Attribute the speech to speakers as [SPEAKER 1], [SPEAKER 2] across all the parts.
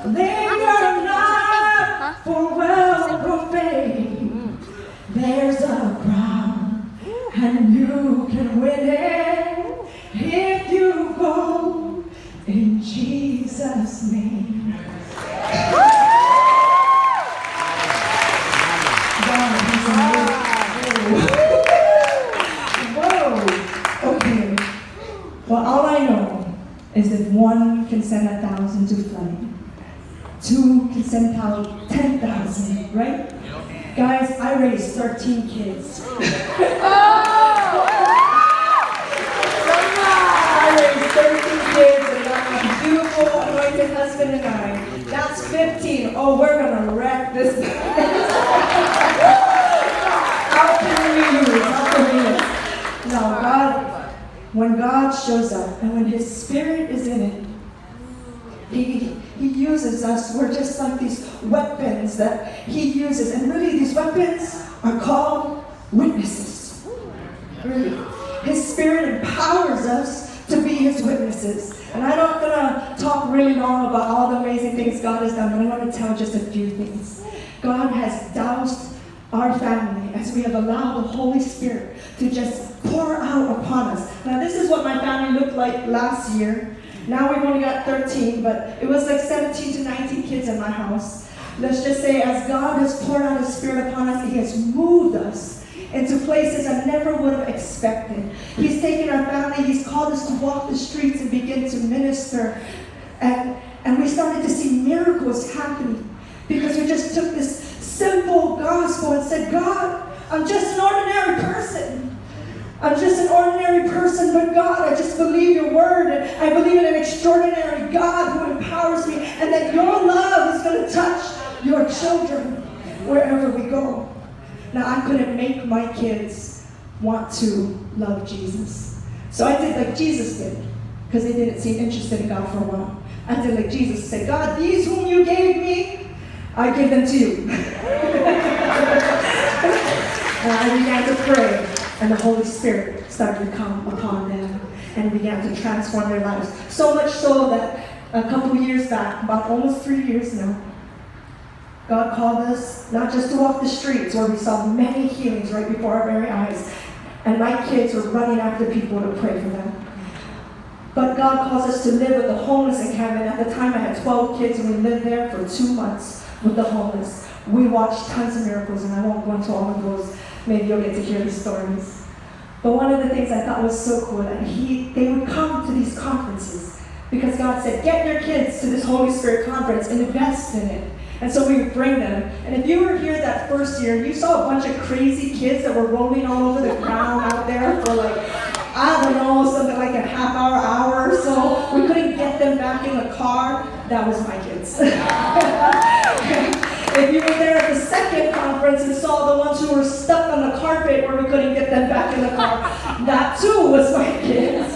[SPEAKER 1] Linger not for well fame. There's a crown, and you can win it if you go in Jesus' name. Whoa. Okay. Well, all I know is that one can send 1,000 to flight. Two can send 10,000, right? Guys, I raised 13 kids. I raised 13 kids and got my beautiful, anointed husband and I. That's 15. Oh, we're gonna wreck this. How can we lose? How can we lose? No, God, when God shows up and when His Spirit is in it, He uses us. We're just like these weapons that He uses. And really, these weapons are called witnesses. Really. His Spirit empowers us to be His witnesses. And I'm not going to talk really long about all the amazing things God has done, but I want to tell just a few things. God has doused our family as we have allowed the Holy Spirit to just pour out upon us. Now, this is what my family looked like last year. Now we've only got 13, but it was like 17 to 19 kids in my house. Let's just say as God has poured out His Spirit upon us, He has moved us into places I never would have expected. He's taken our family, He's called us to walk the streets and begin to minister. And we started to see miracles happening because we just took this simple gospel and said, God, I'm just an ordinary person. I'm just an ordinary person, but God, I just believe your word. And I believe in an extraordinary God who empowers me, and that your love is going to touch your children wherever we go. Now, I couldn't make my kids want to love Jesus. So I did like Jesus did, because they didn't seem interested in God for a while. I did like Jesus said, God, these whom you gave me, I give them to you. And I began to pray. And the Holy Spirit started to come upon them and began to transform their lives. So much so that a couple years back, about almost 3 years now, God called us not just to walk the streets where we saw many healings right before our very eyes. And my kids were running after people to pray for them. But God calls us to live with the homeless encampment. At the time I had 12 kids and we lived there for 2 months with the homeless. We watched tons of miracles, and I won't go into all of those. Maybe you'll get to hear the stories. But one of the things I thought was so cool, that they would come to these conferences because God said, get your kids to this Holy Spirit conference and invest in it. And so we would bring them. And if you were here that first year, you saw a bunch of crazy kids that were rolling all over the ground out there for like, I don't know, something like a half hour or so. We couldn't get them back in the car. That was my kids. If you were there at the second conference and saw the ones who were stuck on the carpet where we couldn't get them back in the car, that too was my kids.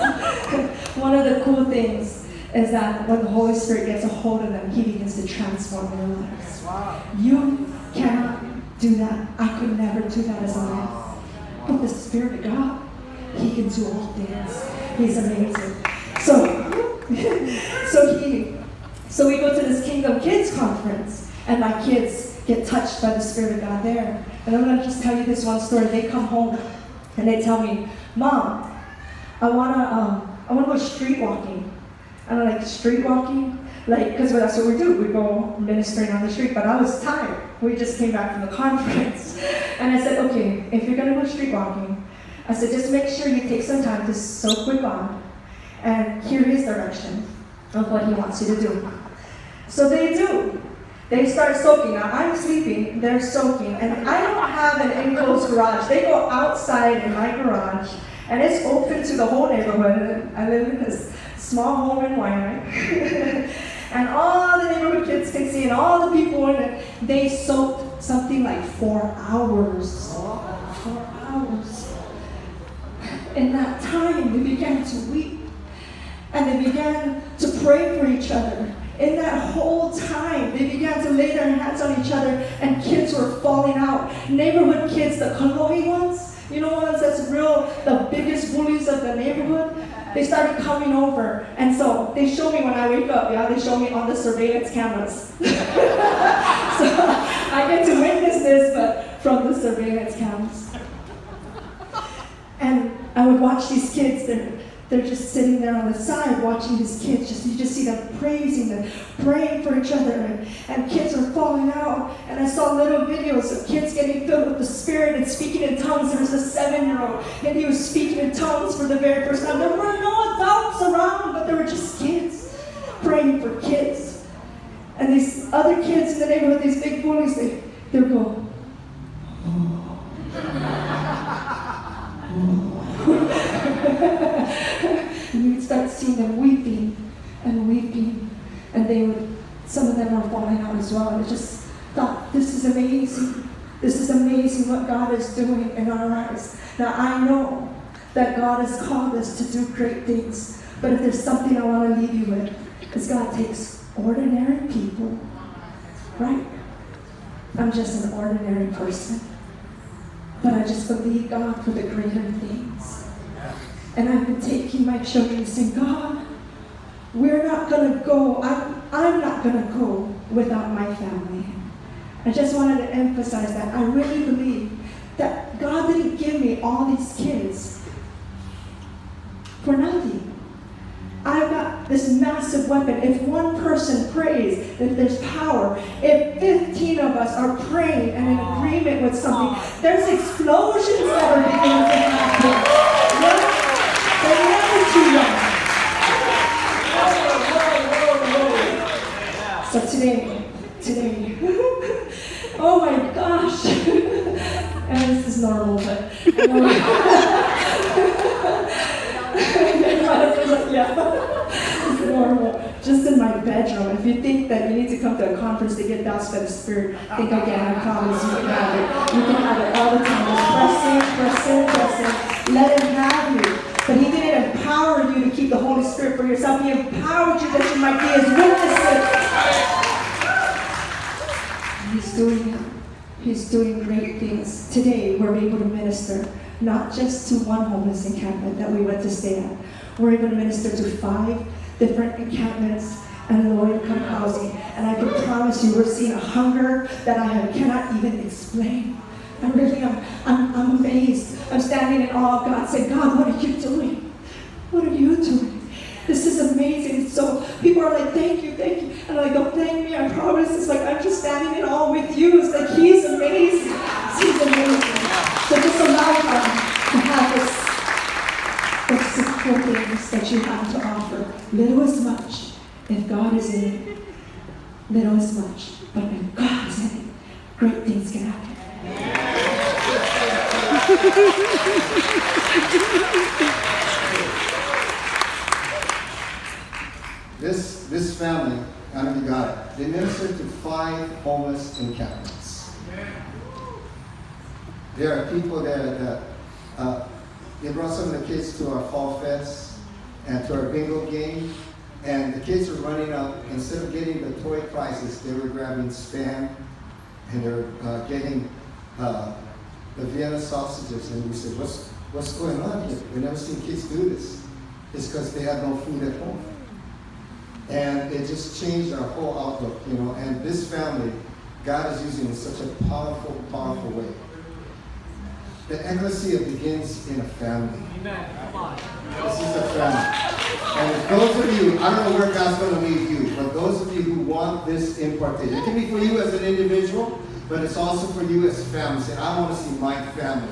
[SPEAKER 1] One of the cool things is that when the Holy Spirit gets a hold of them, He begins to transform their lives. Wow. You cannot do that. I could never do that as a man. But the Spirit of God, He can do all things. He's amazing. So we go to this Kingdom Kids conference. And my kids get touched by the Spirit of God there. And I'm going to just tell you this one story. They come home and they tell me, Mom, I want to go street walking. And I'm like, street walking? Like, because that's what we do. We go ministering on the street. But I was tired. We just came back from the conference. And I said, okay, if you're going to go street walking, I said, just make sure you take some time to soak with God and hear His direction of what He wants you to do. So they do. They start soaking. Now, I'm sleeping, they're soaking, and I don't have an enclosed garage. They go outside in my garage, and it's open to the whole neighborhood. I live in this small home in Wyoming. And all the neighborhood kids can see, and all the people in it, they soaked something like 4 hours. 4 hours. In that time, they began to weep, and they began to pray for each other. In that whole time, they began to lay their hands on each other, and kids were falling out. Neighborhood kids, the Kaloi ones, you know, ones that's real, the biggest bullies of the neighborhood. They started coming over. And so they show me when I wake up, they show me on the surveillance cameras. So I get to witness this, but from the surveillance cameras. And I would watch these kids, they're just sitting there on the side watching these kids. You just see them praising and praying for each other. And kids are falling out. And I saw little videos of kids getting filled with the Spirit and speaking in tongues. There was a 7-year-old, and he was speaking in tongues for the very first time. There were no adults around, but there were just kids praying for kids. And these other kids in the neighborhood, these big bullies, they're going, and you'd start seeing them weeping and weeping, and some of them are falling out as well. And I just thought, this is amazing. This is amazing what God is doing in our lives. Now I know that God has called us to do great things, but if there's something I want to leave you with, it's God takes ordinary people, right? I'm just an ordinary person. But I just believe God for the greater things. And I've been taking my children and saying, God, we're not going to go, I'm not going to go without my family. I just wanted to emphasize that. I really believe that God didn't give me all these kids for nothing. I've got this massive weapon. If one person prays, if there's power, if 15 of us are praying and in agreement with something, there's explosions that are beginning to happen. They're never too young. So today, oh my gosh, and this is normal, but I know. Yeah, it's normal. Just in my bedroom. If you think that you need to come to a conference to get doused by the Spirit, think again. I promise you can have it. You can have it all the time. Just press in. Let Him have you. But He didn't empower you to keep the Holy Spirit for yourself. He empowered you that you might be His witnesses. He's doing great things. Today, we're able to minister not just to one homeless encampment that we went to stay at. We're able to minister to 5 different encampments and low-income housing. And I can promise you, we're seeing a hunger that I cannot even explain. I'm amazed. I'm standing in awe of God, saying, God, what are you doing? What are you doing? This is amazing. So people are like, thank you. And I'm like, don't thank me, I promise. It's like, I'm just standing in awe with you. It's like, He's amazing. He's amazing. So just allow God to have this simple things that you have to offer. Little as much. If God is in it, little as much. But if God is in it, great things can happen.
[SPEAKER 2] This family, I know you got it, they ministered to 5 homeless encampments. There are people there that they brought some of the kids to our fall fest and to our bingo game, and the kids were running up. Instead of getting the toy prizes, they were grabbing Spam, and they were getting the Vienna sausages. And we said, what's going on here? We've never seen kids do this. It's because they have no food at home. And it just changed our whole outlook, and this family, God is using in such a powerful, powerful way. The ecclesia begins in a family. Amen. Come on. This is a family. And if those of you, I don't know where God's going to lead you, but those of you who want this impartation, it can be for you as an individual, but it's also for you as family. Say, I want to see my family.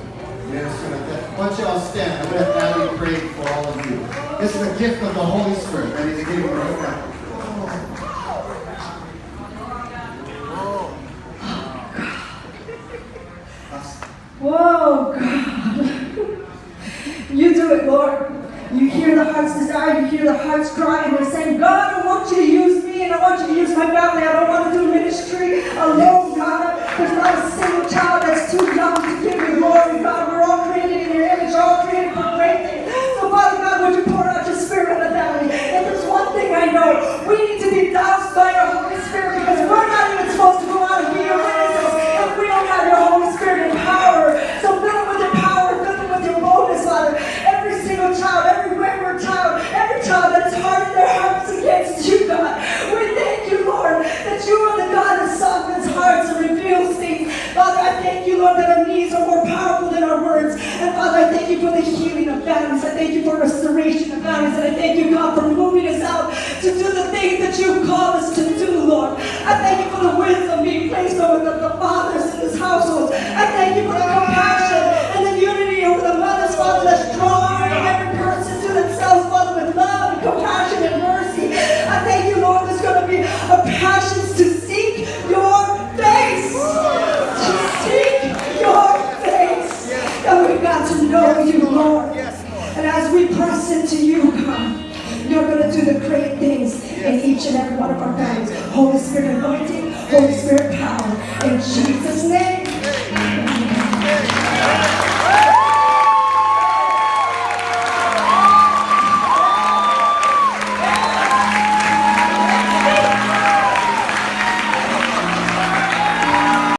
[SPEAKER 2] Why don't you all stand? I'm going to have Abbi pray for all of you. This is a gift of the Holy Spirit that He's giving right now.
[SPEAKER 1] Whoa, God. You do it, Lord. You hear the heart's desire, you hear the heart's cry, and they're saying, God, I want you to use me, and I want you to use my family. I don't want to do ministry alone, God. There's not a single child that's too young to give you glory, God. We're all created in your image, all created for great things. So, Father God, would you pour out your Spirit on the family? And there's one thing I know, we need to be doused by your Holy Spirit, because we're not even supposed to go out and be your witnesses if we don't have your Holy Spirit in power. So fill them with your power, fill them with your boldness, Father. Every single child, every wayward child, thank you for the healing of families. I thank you for restoration of families. And I thank you, God, for moving us out to do the things that you've called us to do, Lord. I thank you for the wisdom being placed over the fathers in this household. I thank you for the compassion and the unity over the mothers, Father, that's drawing every person to themselves, Father, with love and compassion and mercy. I thank you, Lord, there's going to be a passion to seek your face. To seek your face. And we've got to know you, Lord. And as we press into you, God, you're going to do the great things in each and every one of our families. Holy Spirit anointing, Holy Spirit power. In Jesus' name.